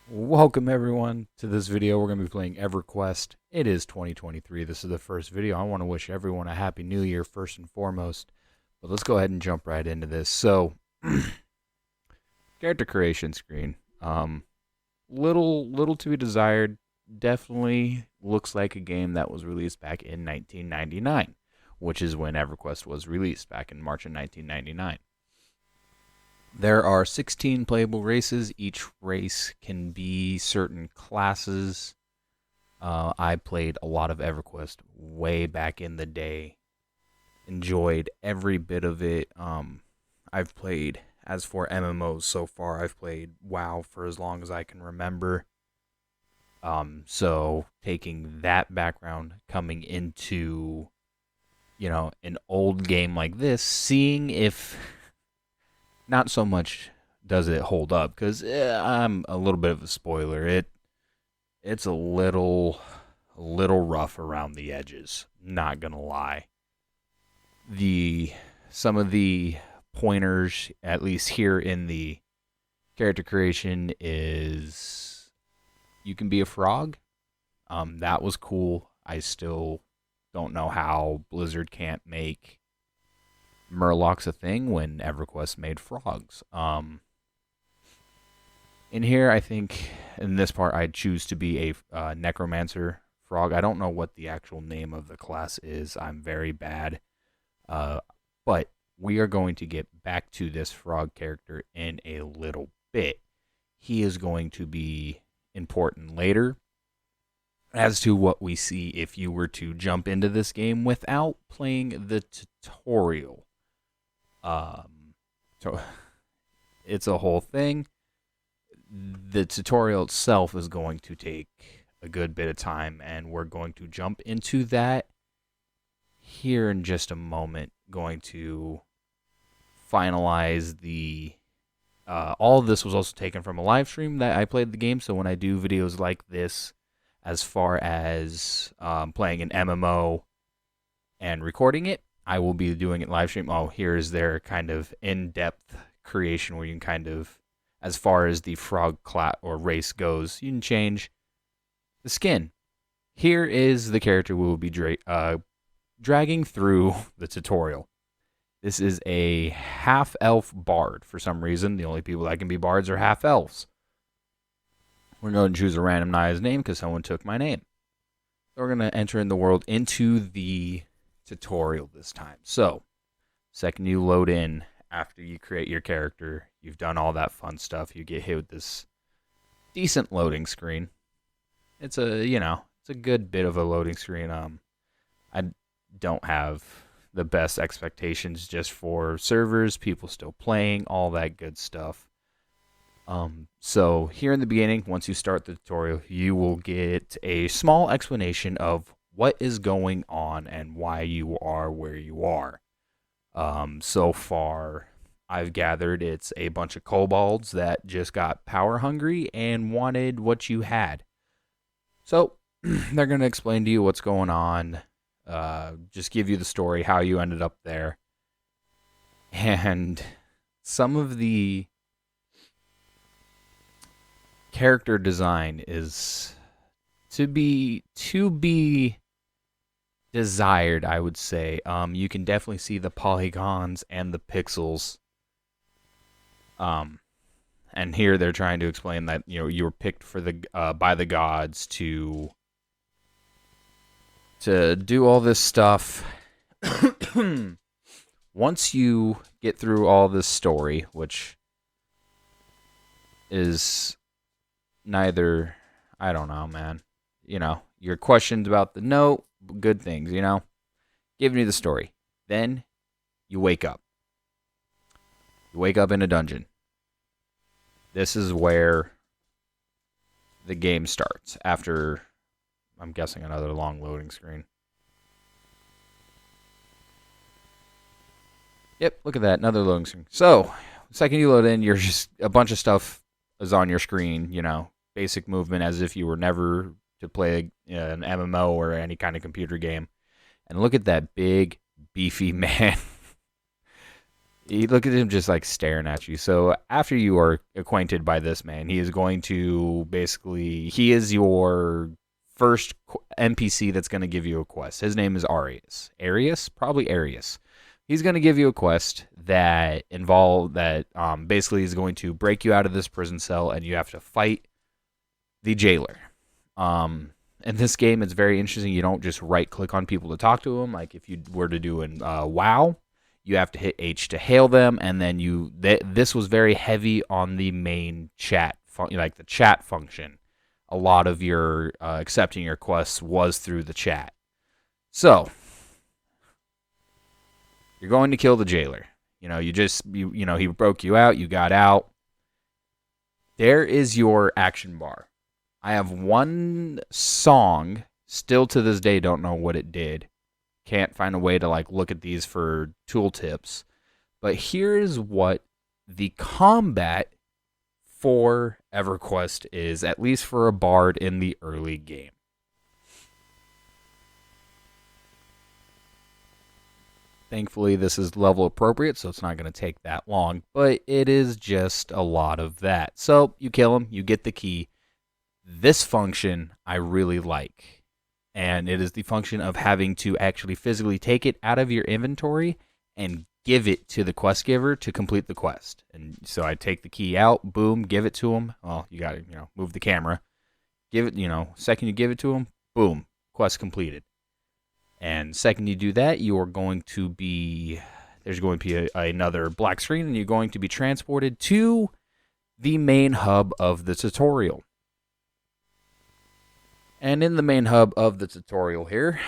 Welcome everyone to this video. We're going to be playing Everquest. It is 2023. This is the first video. I want to wish everyone a happy new year first and foremost. But let's go ahead and jump right into this. So, character creation screen. Little to be desired. Definitely looks like a game that was released back in 1999, which is when Everquest was released back in March of 1999. There are 16 playable races. Each race can be certain classes. I played a lot of EverQuest way back in the day. Enjoyed every bit of it. I've played, as for MMOs so far, I've played WoW for as long as I can remember. So taking that background, coming into, an old game like this, seeing if not so much does it hold up because I'm a little bit of a spoiler. It's a little rough around the edges. Not gonna lie. The Some of the pointers, at least here in the character creation, is you can be a frog. That was cool. I still don't know how Blizzard can't make Murlocs a thing when EverQuest made frogs. In here, I think in this part, I'd choose to be a necromancer frog. I don't know what the actual name of the class is. I'm very bad. But we are going to get back to this frog character in a little bit. He is going to be important later as to what we see if you were to jump into this game without playing the tutorial. So it's a whole thing. The tutorial itself is going to take a good bit of time, and we're going to jump into that here in just a moment. Going to finalize the all of this was also taken from a live stream that I played the game. So when I do videos like this, as far as playing an MMO and recording it, I will be doing it live stream. Oh, here's their kind of in-depth creation where you can kind of, as far as the frog class or race goes, you can change the skin. Here is the character we will be dragging through the tutorial. This is a half-elf bard. For some reason, the only people that can be bards are half-elves. We're going to choose a randomized name because someone took my name. So we're going to enter in the world into the tutorial this time. So, second you load in, after you create your character, you've done all that fun stuff, you get hit with this decent loading screen. It's a good bit of a loading screen. I don't have the best expectations just for servers, people still playing, all that good stuff. So here in the beginning, once you start the tutorial, you will get a small explanation of what is going on and why you are where you are. So far, I've gathered it's a bunch of kobolds that just got power hungry and wanted what you had. So they're going to explain to you what's going on, just give you the story, how you ended up there. And some of the character design is to be desired, I would say. You can definitely see the polygons and the pixels. And here they're trying to explain that you were picked for the by the gods to do all this stuff. Once you get through all this story, which is neither, I don't know, man. Your questions about the note, good things, giving you the story. Then you wake up. You wake up in a dungeon. This is where the game starts after, I'm guessing, another long loading screen. Yep, look at that, another loading screen. So, the second you load in, you're just, a bunch of stuff is on your screen, basic movement as if you were never to play an MMO or any kind of computer game. And look at that big, beefy man. You look at him just like staring at you. So after you are acquainted by this man, he is going to basically, he is your first NPC that's going to give you a quest. His name is Arius. Arius? Probably Arius. He's going to give you a quest that basically is going to break you out of this prison cell, and you have to fight the jailer. In this game, it's very interesting. You don't just right click on people to talk to them. Like if you were to do in WoW, you have to hit H to hail them, and then this was very heavy on the main chat, like the chat function. A lot of your accepting your quests was through the chat. So you're going to kill the jailer. He broke you out. You got out. There is your action bar. I have one song. Still to this day, don't know what it did. Can't find a way to like look at these for tooltips. But here's what the combat for EverQuest is, at least for a bard in the early game. Thankfully, this is level appropriate, so it's not going to take that long, but it is just a lot of that. So you kill him, you get the key. This function I really like, and it is the function of having to actually physically take it out of your inventory and give it to the quest giver to complete the quest. And so I take the key out, boom, give it to him. Well, you got to, move the camera. Give it, second you give it to him, boom, quest completed. And second you do that, there's going to be another black screen, and you're going to be transported to the main hub of the tutorial. And in the main hub of the tutorial here,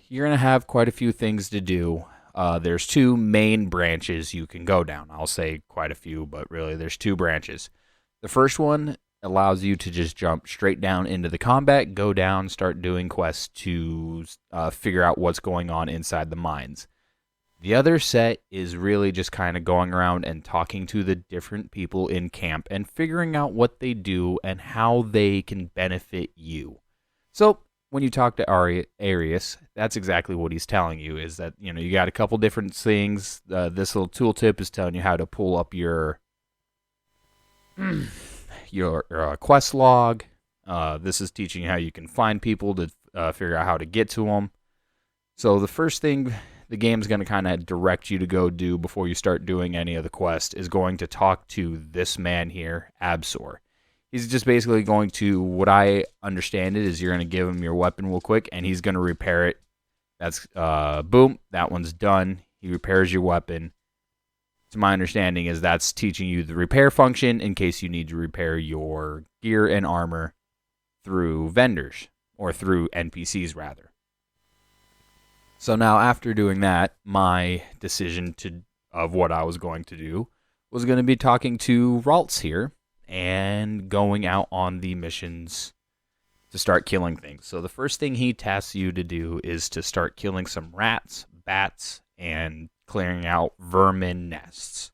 you're going to have quite a few things to do. There's two main branches you can go down. I'll say quite a few, but really there's two branches. The first one allows you to just jump straight down into the combat, go down, start doing quests to figure out what's going on inside the mines. The other set is really just kind of going around and talking to the different people in camp and figuring out what they do and how they can benefit you. So when you talk to Arius, that's exactly what he's telling you, is that you got a couple different things. This little tooltip is telling you how to pull up your quest log. This is teaching you how you can find people to figure out how to get to them. So the first thing the game's going to kind of direct you to go do before you start doing any of the quest is going to talk to this man here, Absol. He's just basically going to, what I understand it is, you're going to give him your weapon real quick, and he's going to repair it. That's, boom, that one's done. He repairs your weapon. To my understanding is that's teaching you the repair function in case you need to repair your gear and armor through vendors, or through NPCs rather. So now after doing that, my decision of what I was going to do was going to be talking to Ralts here and going out on the missions to start killing things. So the first thing he tasks you to do is to start killing some rats, bats, and clearing out vermin nests.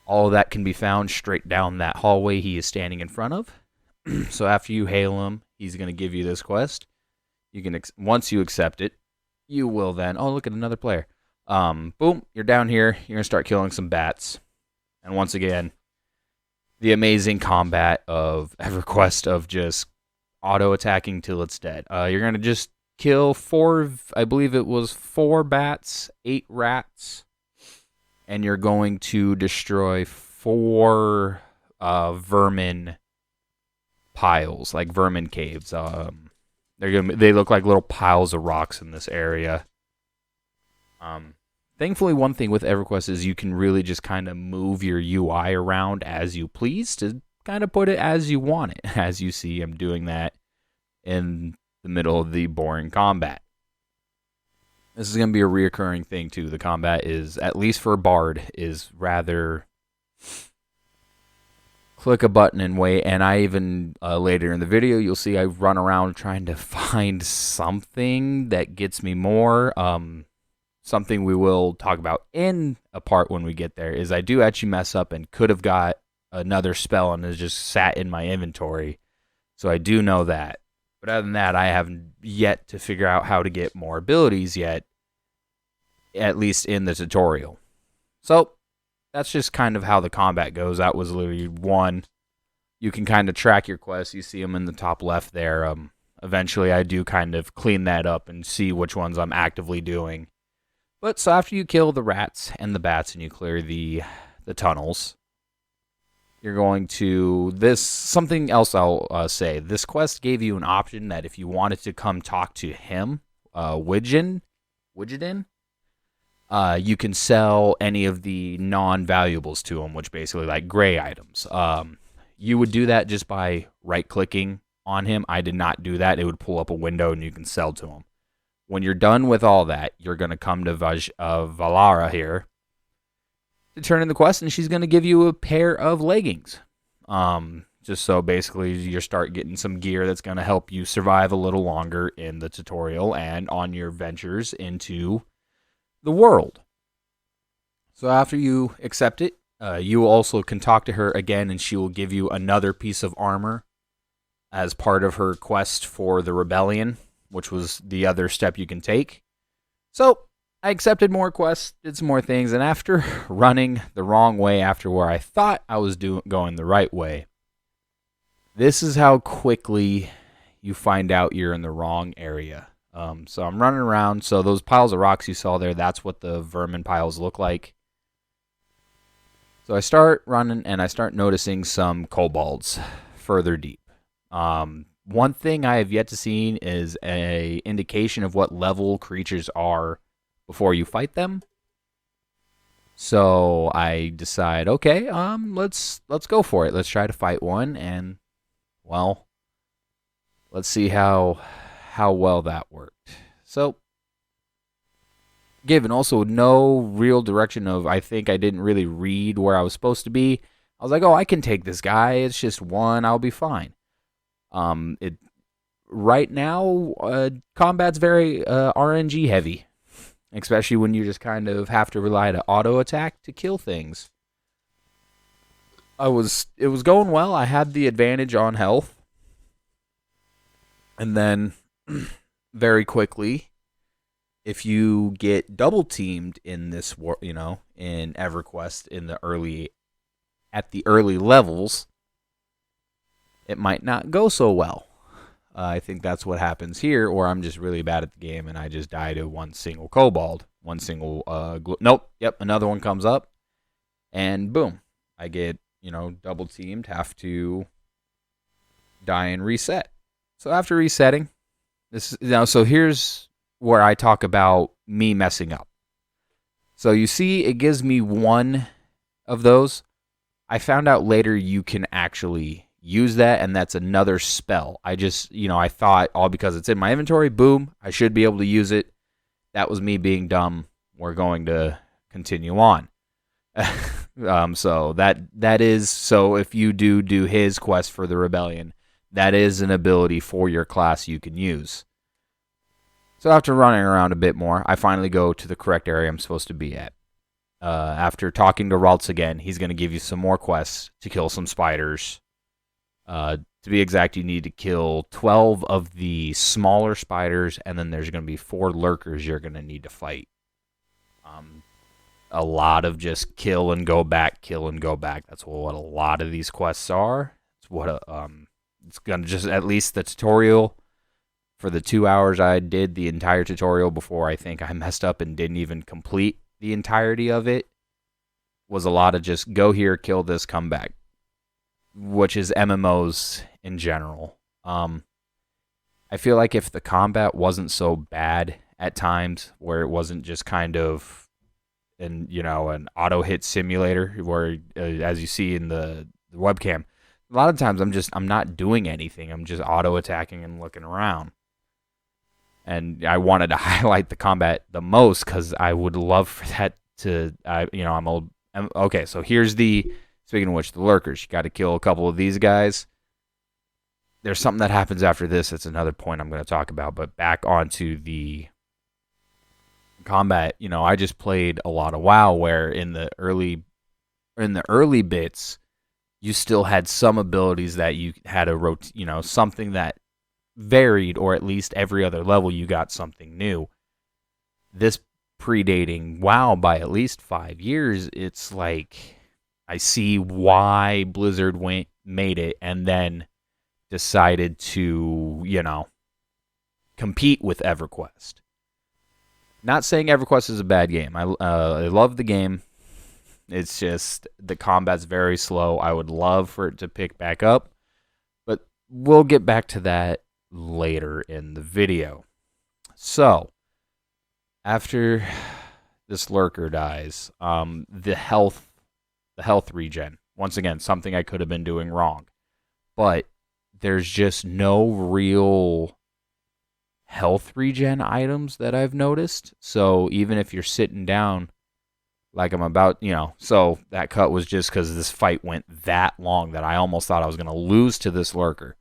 All of that can be found straight down that hallway he is standing in front of. So after you hail him, he's going to give you this quest. You can once you accept it, you will then, oh, look at another player. Boom, you're down here. You're going to start killing some bats. And once again, the amazing combat of EverQuest of just auto-attacking till it's dead. You're going to just kill I believe it was 4 bats, 8 rats, and you're going to destroy 4 vermin piles, like vermin caves. They look like little piles of rocks in this area. Thankfully, one thing with EverQuest is you can really just kind of move your UI around as you please to kind of put it as you want it. As you see, I'm doing that in the middle of the boring combat. This is going to be a reoccurring thing too. The combat is, at least for a bard, is rather click a button and wait. And I even, later in the video, you'll see I run around trying to find something that gets me more. Something we will talk about in a part when we get there is I do actually mess up and could have got another spell and has just sat in my inventory. So I do know that. But other than that, I haven't yet to figure out how to get more abilities yet, at least in the tutorial. So that's just kind of how the combat goes. That was literally one. You can kind of track your quests. You see them in the top left there. Eventually, I do kind of clean that up and see which ones I'm actively doing. But so after you kill the rats and the bats and you clear the tunnels, you're going to this something else. I'll say this quest gave you an option that if you wanted to come talk to him, Widgeon, you can sell any of the non-valuables to him, which basically like gray items. You would do that just by right-clicking on him. I did not do that. It would pull up a window and you can sell to him. When you're done with all that, you're going to come to Valara here to turn in the quest, and she's going to give you a pair of leggings. Just so basically you start getting some gear that's going to help you survive a little longer in the tutorial and on your ventures into the world. So after you accept it, you also can talk to her again, and she will give you another piece of armor as part of her quest for the rebellion, which was the other step you can take. So I accepted more quests, did some more things, and after running the wrong way after where I thought I was going the right way, this is how quickly you find out you're in the wrong area. So I'm running around. So those piles of rocks you saw there, that's what the vermin piles look like. So I start running, and I start noticing some kobolds further deep. One thing I have yet to see is a indication of what level creatures are before you fight them. So I decide, okay, let's go for it. Let's try to fight one, and well, let's see how well that worked. So, given also no real direction of, I think I didn't really read where I was supposed to be. I was like, oh, I can take this guy. It's just one. I'll be fine. Right now, combat's very RNG heavy, especially when you just kind of have to rely to auto attack to kill things. It was going well. I had the advantage on health, and then very quickly, if you get double teamed in this, in EverQuest at the early levels, it might not go so well. I think that's what happens here, or I'm just really bad at the game and I just die to one single kobold, another one comes up, and boom, I get double teamed, have to die and reset. So after resetting, so here's where I talk about me messing up. So you see, it gives me one of those. I found out later you can actually use that, and that's another spell. I just, I thought all because it's in my inventory, boom, I should be able to use it. That was me being dumb. We're going to continue on. So that is, so if you do his quest for the rebellion, that is an ability for your class you can use. So after running around a bit more, I finally go to the correct area I'm supposed to be at. After talking to Raltz again, he's going to give you some more quests to kill some spiders. To be exact, you need to kill 12 of the smaller spiders, and then there's going to be 4 lurkers you're going to need to fight. A lot of just kill and go back. That's what a lot of these quests are. It's what it's going to just, at least the tutorial, for the 2 hours I did the entire tutorial before I think I messed up and didn't even complete the entirety of it, was a lot of just go here, kill this, come back, which is MMOs in general. I feel like if the combat wasn't so bad at times, where it wasn't just kind of an auto hit simulator where, as you see in the webcam, a lot of times I'm not doing anything. I'm just auto attacking and looking around. And I wanted to highlight the combat the most because I would love for that to, I'm old. Okay, so here's speaking of which, the lurkers. You got to kill a couple of these guys. There's something that happens after this. That's another point I'm going to talk about. But back onto the combat. I just played a lot of WoW, where in the early bits, you still had some abilities that you had a something that varied, or at least every other level you got something new. This predating WoW by at least 5 years, it's like I see why Blizzard made it and then decided to, compete with Everquest. Not saying Everquest is a bad game. I love the game. It's just the combat's very slow. I would love for it to pick back up, but we'll get back to that later in the video. So, after this lurker dies, the health regen, once again, something I could have been doing wrong, but there's just no real health regen items that I've noticed. So even if you're sitting down, like I'm about, so that cut was just because this fight went that long that I almost thought I was going to lose to this lurker.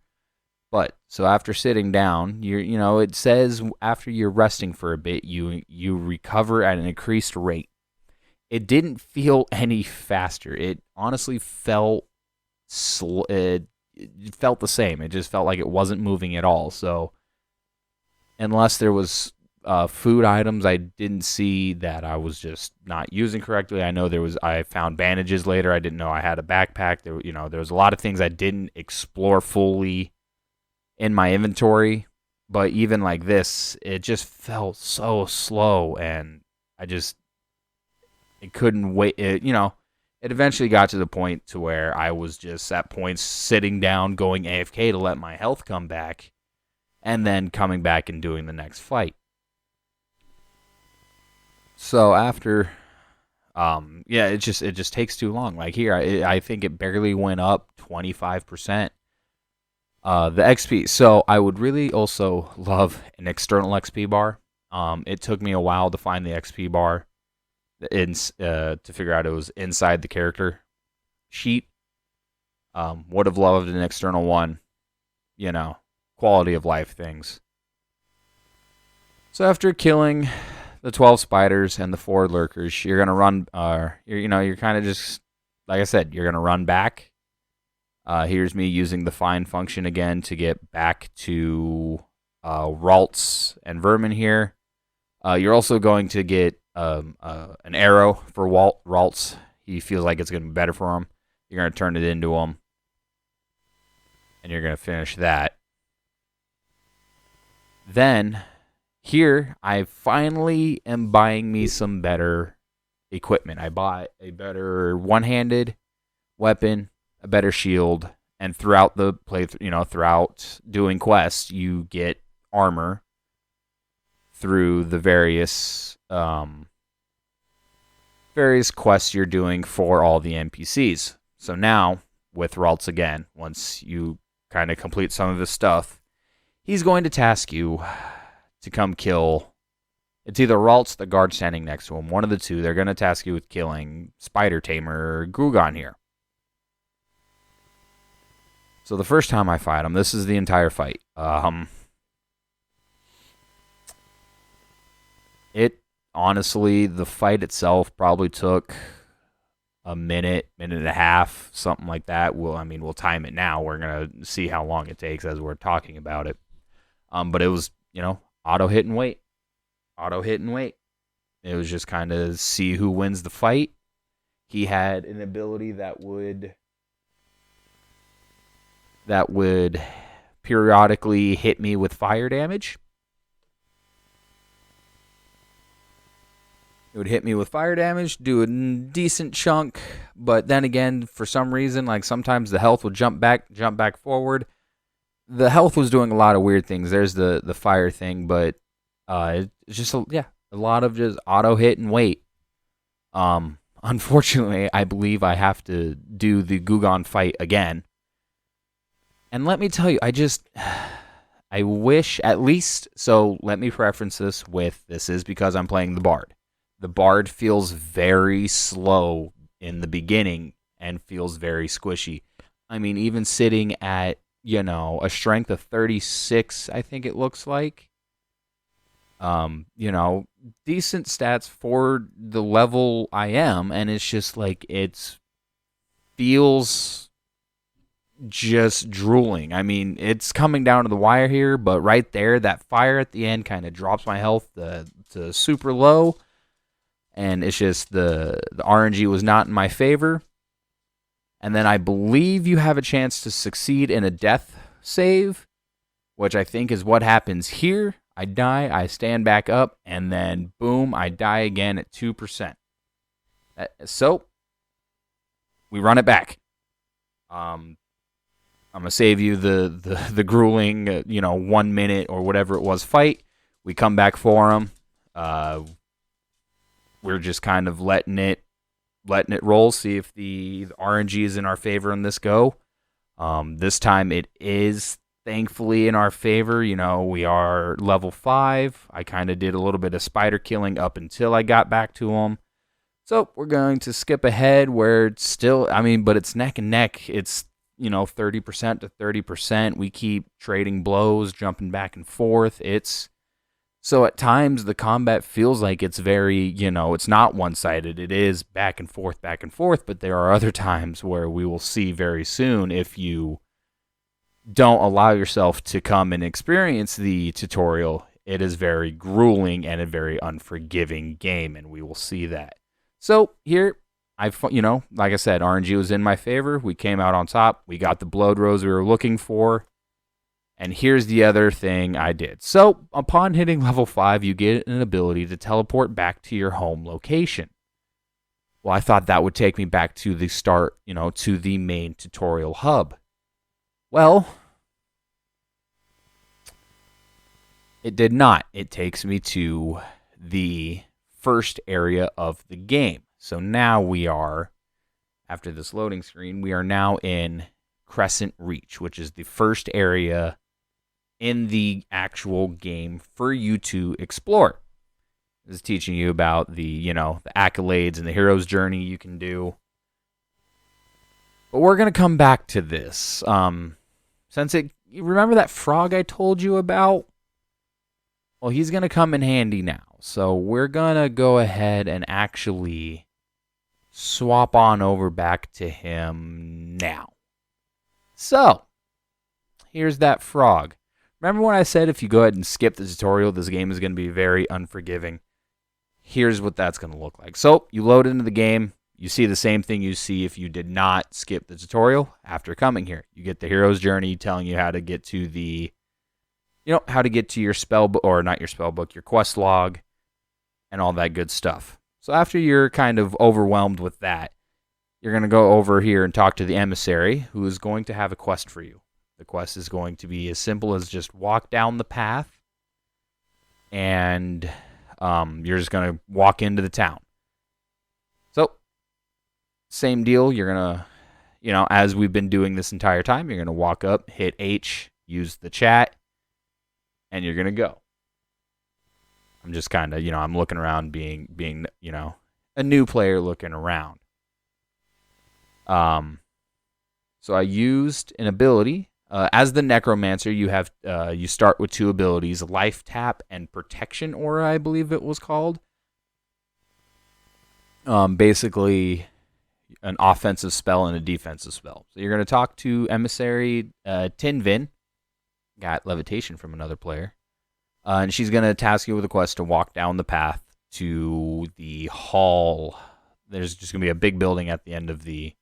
But so after sitting down, it says after you're resting for a bit, you recover at an increased rate. It didn't feel any faster. It honestly felt it felt the same. It just felt like it wasn't moving at all. So unless there was food items I didn't see that I was just not using correctly. I found bandages later. I didn't know I had a backpack. There was a lot of things I didn't explore fully in my inventory, but even like this, it just felt so slow, and it couldn't wait. It eventually got to the point to where I was just at points sitting down, going AFK to let my health come back, and then coming back and doing the next fight. So after, it just takes too long. Like here, I think it barely went up 25%. The XP. So I would really also love an external XP bar. It took me a while to find the XP bar to figure out it was inside the character sheet. Would have loved an external one. Quality of life things. So after killing the 12 spiders and the 4 lurkers, you're gonna run. You're kind of just like I said. You're gonna run back. Here's me using the find function again to get back to Ralts and Vermin here. You're also going to get an arrow for Ralts. He feels like it's going to be better for him. You're going to turn it into him. And you're going to finish that. Then, here, I finally am buying me some better equipment. I bought a better one-handed weapon, a better shield, and throughout the playthrough, throughout doing quests, you get armor through the various quests you're doing for all the NPCs. So now, with Ralts again, once you kind of complete some of his stuff, he's going to task you to come kill. It's either Ralts, the guard standing next to him, one of the two. They're going to task you with killing Spider Tamer Grugon here. So the first time I fight him, this is the entire fight. Honestly, the fight itself probably took a minute and a half, something like that. We'll time it now. We're gonna see how long it takes as we're talking about it. But it was, auto hit and wait. It was just kind of see who wins the fight. He had an ability that would periodically hit me with fire damage. It would hit me with fire damage, do a decent chunk, but then again, for some reason, like sometimes the health would jump back forward. The health was doing a lot of weird things. There's the fire thing, but it's just a lot of just auto hit and wait. Unfortunately, I believe I have to do the Grugon fight again. And let me tell you, I wish at least, so let me preference this with, this is because I'm playing the Bard. The Bard feels very slow in the beginning and feels very squishy. I mean, even sitting at, a strength of 36, I think it looks like. Decent stats for the level I am, and it's just like, it feels just drooling. I mean, it's coming down to the wire here, but right there, that fire at the end kind of drops my health to super low. and it's just the RNG was not in my favor. And then I believe you have a chance to succeed in a death save, which I think is what happens here. I die, I stand back up, and then boom, I die again at 2%. So we run it back. I'm gonna save you the grueling 1 minute or whatever it was fight. We come back for him. We're just kind of letting it roll. See if the RNG is in our favor in this go. This time it is thankfully in our favor. We are level 5. I kind of did a little bit of spider killing up until I got back to him. So we're going to skip ahead where it's still, but it's neck and neck. It's, 30% to 30%. We keep trading blows, jumping back and forth. So at times the combat feels like it's very, it's not one-sided. It is back and forth, but there are other times where we will see very soon if you don't allow yourself to come and experience the tutorial, it is very grueling and a very unforgiving game, and we will see that. So here, like I said, RNG was in my favor. We came out on top. We got the blood rose we were looking for. And here's the other thing I did. So upon hitting level 5, you get an ability to teleport back to your home location. Well, I thought that would take me back to the start, to the main tutorial hub. Well, it did not. It takes me to the first area of the game. So now we are, after this loading screen, we are now in Crescent Reach, which is the first area in the actual game for you to explore. This is teaching you about the accolades and the hero's journey you can do. But we're going to come back to this. You remember that frog I told you about? Well, he's going to come in handy now. So we're going to go ahead and actually swap on over back to him now. So, here's that frog. Remember when I said if you go ahead and skip the tutorial, this game is going to be very unforgiving? Here's what that's going to look like. So, you load into the game. You see the same thing you see if you did not skip the tutorial after coming here. You get the hero's journey telling you how to get to the, how to get to your spell book, or not your spell book, your quest log, and all that good stuff. So after you're kind of overwhelmed with that, you're going to go over here and talk to the emissary, who is going to have a quest for you. The quest is going to be as simple as just walk down the path, and you're just going to walk into the town. So, same deal. You're going to, as we've been doing this entire time, you're going to walk up, hit H, use the chat, and you're going to go. I'm just kind of, I'm looking around being, a new player looking around. So I used an ability. As the Necromancer, you start with 2 abilities, Life Tap and Protection Aura, I believe it was called. Basically, an offensive spell and a defensive spell. So you're going to talk to Emissary Tinvin. Got levitation from another player. And she's going to task you with a quest to walk down the path to the hall. There's just going to be a big building at the end of the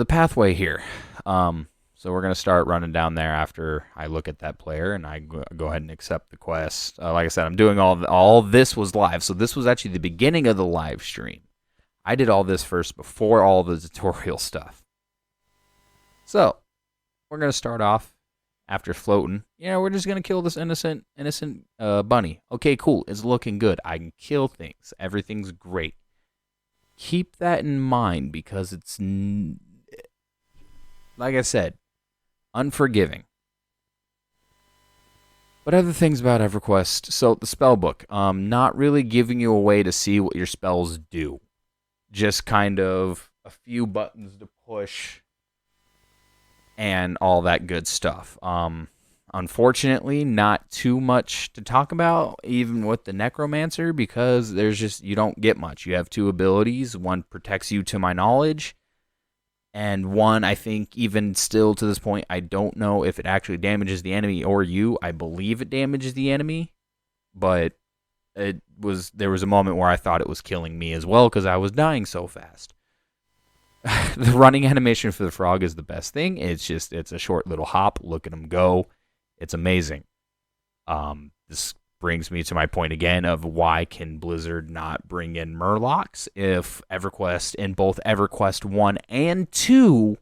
pathway here. So we're going to start running down there after I look at that player and I go ahead and accept the quest. Like I said, I'm doing all this was live. So this was actually the beginning of the live stream. I did all this first before all the tutorial stuff. So we're going to start off. After floating, we're just going to kill this innocent bunny. Okay, cool. It's looking good. I can kill things. Everything's great. Keep that in mind because it's, like I said, unforgiving. But other things about Everquest. So the spell book, not really giving you a way to see what your spells do. Just kind of a few buttons to push and all that good stuff. Unfortunately, not too much to talk about, even with the Necromancer, because you don't get much. You have 2 abilities. One protects you, to my knowledge, and one, I think, even still to this point, I don't know if it actually damages the enemy or you. I believe it damages the enemy, but There was a moment where I thought it was killing me as well because I was dying so fast. The running animation for the frog is the best thing. It's a short little hop. Look at him go. It's amazing. This brings me to my point again of why can Blizzard not bring in Murlocs if EverQuest in both EverQuest 1 and 2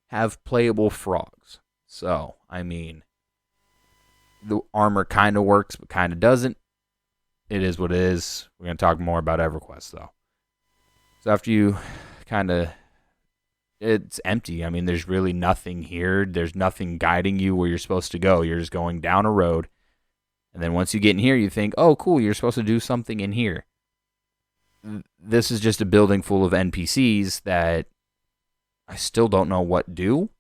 have playable frogs. So, I mean, the armor kind of works but kind of doesn't. It is what it is. We're going to talk more about EverQuest though. So after you kind of, it's empty. I mean, there's really nothing here. There's nothing guiding you where you're supposed to go. You're just going down a road. And then once you get in here, you think, oh, cool, you're supposed to do something in here. This is just a building full of NPCs that I still don't know what do.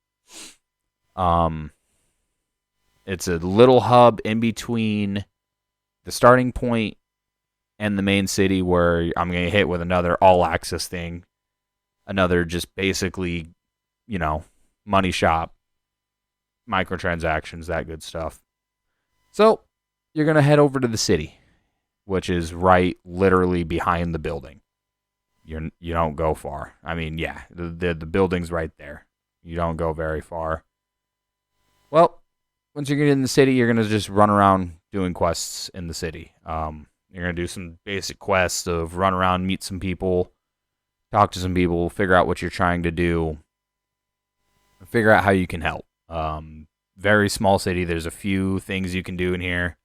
It's a little hub in between the starting point and the main city where I'm going to hit with another all-access thing. Another just basically, money shop, microtransactions, that good stuff. So, you're going to head over to the city, which is right literally behind the building. You don't go far. I mean, yeah, the building's right there. You don't go very far. Well, once you get in the city, you're going to just run around doing quests in the city. You're going to do some basic quests of run around, meet some people, talk to some people, figure out what you're trying to do, figure out how you can help. Very small city. There's a few things you can do in here.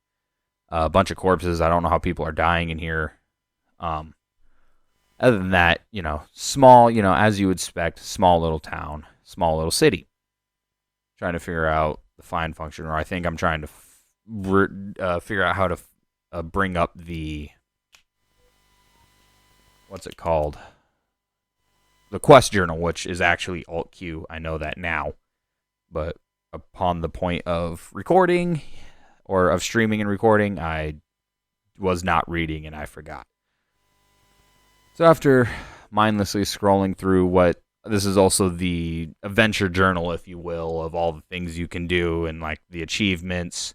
A bunch of corpses. I don't know how people are dying in here. Other than that, small, as you would expect, small little town, small little city. Trying to figure out the find function, or I think I'm trying to figure out how to bring up the, what's it called? The quest journal, which is actually Alt-Q. I know that now. But upon the point of recording, or of streaming and recording, I was not reading and I forgot. So after mindlessly scrolling through this is also the adventure journal, if you will, of all the things you can do and like the achievements,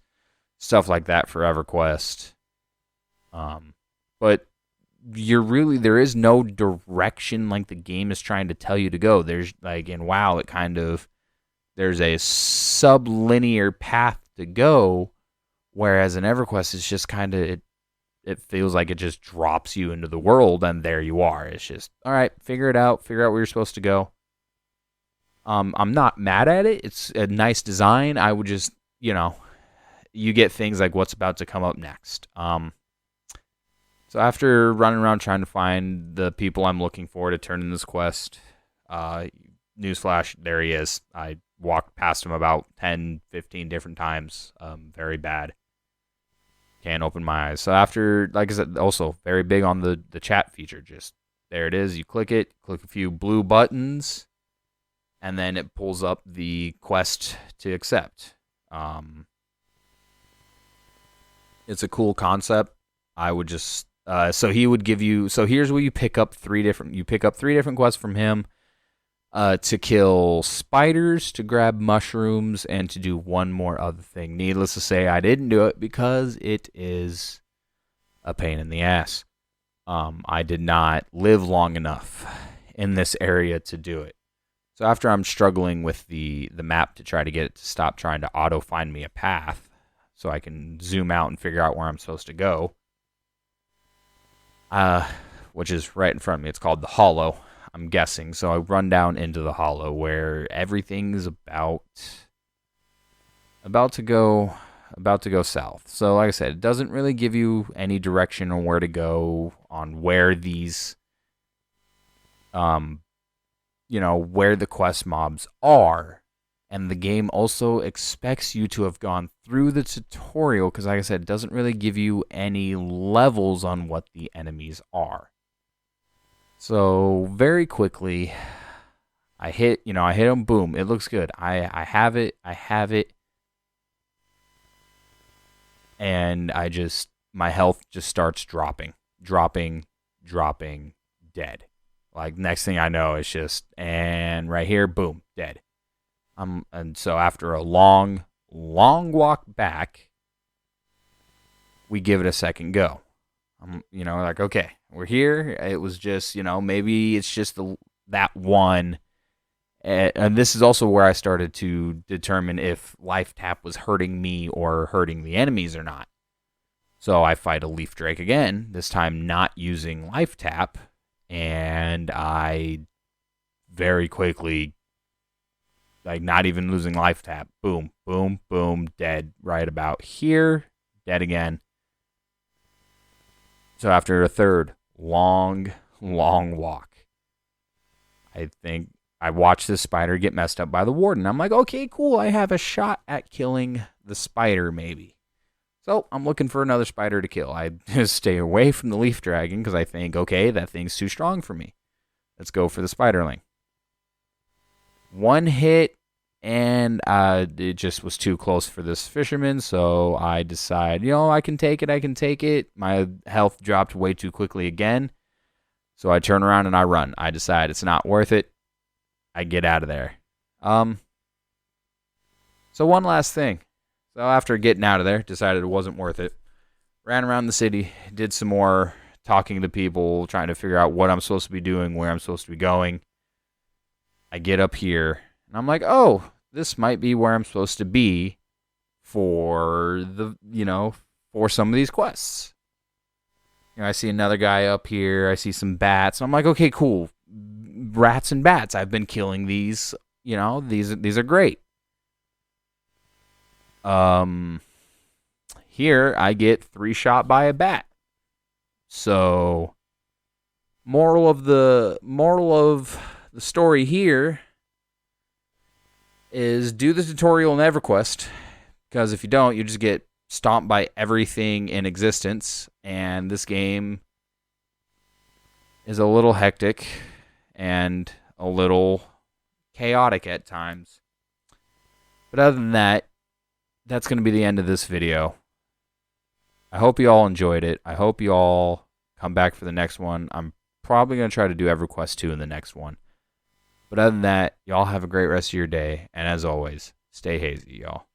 stuff like that for EverQuest. But there is no direction like the game is trying to tell you to go. There's like in WoW, there's a sublinear path to go, whereas in EverQuest, it's just kind of, it feels like it just drops you into the world and there you are. It's just, all right, figure it out, figure out where you're supposed to go. I'm not mad at it. It's a nice design. I would just, you get things like what's about to come up next. So after running around trying to find the people I'm looking for to turn in this quest, newsflash, there he is. I walked past him about 10, 15 different times. Very bad. Can't open my eyes. So after, like I said, also very big on the chat feature. Just there it is. You click it, click a few blue buttons, and then it pulls up the quest to accept. It's a cool concept. I would just so he would give you. So here's where you pick up three different quests from him. To kill spiders, to grab mushrooms, and to do one more other thing. Needless to say, I didn't do it because it is a pain in the ass. I did not live long enough in this area to do it. So after I'm struggling with the map to try to get it to stop trying to auto-find me a path so I can zoom out and figure out where I'm supposed to go, which is right in front of me. It's called the Hollow. I'm guessing. So I run down into the Hollow where everything's about to go south. So like I said, it doesn't really give you any direction on where to go, on where these where the quest mobs are. And the game also expects you to have gone through the tutorial because like I said, it doesn't really give you any levels on what the enemies are. So very quickly, I hit him, boom, it looks good. I have it. And my health just starts dropping, dead. Like next thing I know, it's just, and right here, boom, dead. And so after a long walk back, we give it a second go. I'm, like, okay, we're here. It was just, maybe it's just that one. And this is also where I started to determine if life tap was hurting me or hurting the enemies or not. So I fight a leaf drake again, this time not using life tap, and I very quickly, like, not even losing life tap, boom, boom, boom, dead right about here, dead again. So after a third long, long walk, I think I watched this spider get messed up by the warden. I'm like, okay, cool. I have a shot at killing the spider, maybe. So I'm looking for another spider to kill. I just stay away from the leaf dragon because I think, okay, that thing's too strong for me. Let's go for the spiderling. One hit, and it just was too close for this fisherman. So I decide, I can take it. I can take it. My health dropped way too quickly again. So I turn around and I run. I decide it's not worth it. I get out of there. So one last thing. So after getting out of there, decided it wasn't worth it. Ran around the city, did some more talking to people, trying to figure out what I'm supposed to be doing, where I'm supposed to be going. I get up here, and I'm like, oh, this might be where I'm supposed to be for for some of these quests. I see another guy up here. I see some bats. I'm like, okay, cool. Rats and bats. I've been killing these. These are great. Here I get 3 shot by a bat. So, moral of the story here is do the tutorial in Everquest, because if you don't, you just get stomped by everything in existence, and this game is a little hectic and a little chaotic at times. But other than that, that's going to be the end of this video. I hope you all enjoyed it. I hope you all come back for the next one. I'm probably going to try to do EverQuest 2 in the next one. But other than that, y'all have a great rest of your day. And as always, stay hazy, y'all.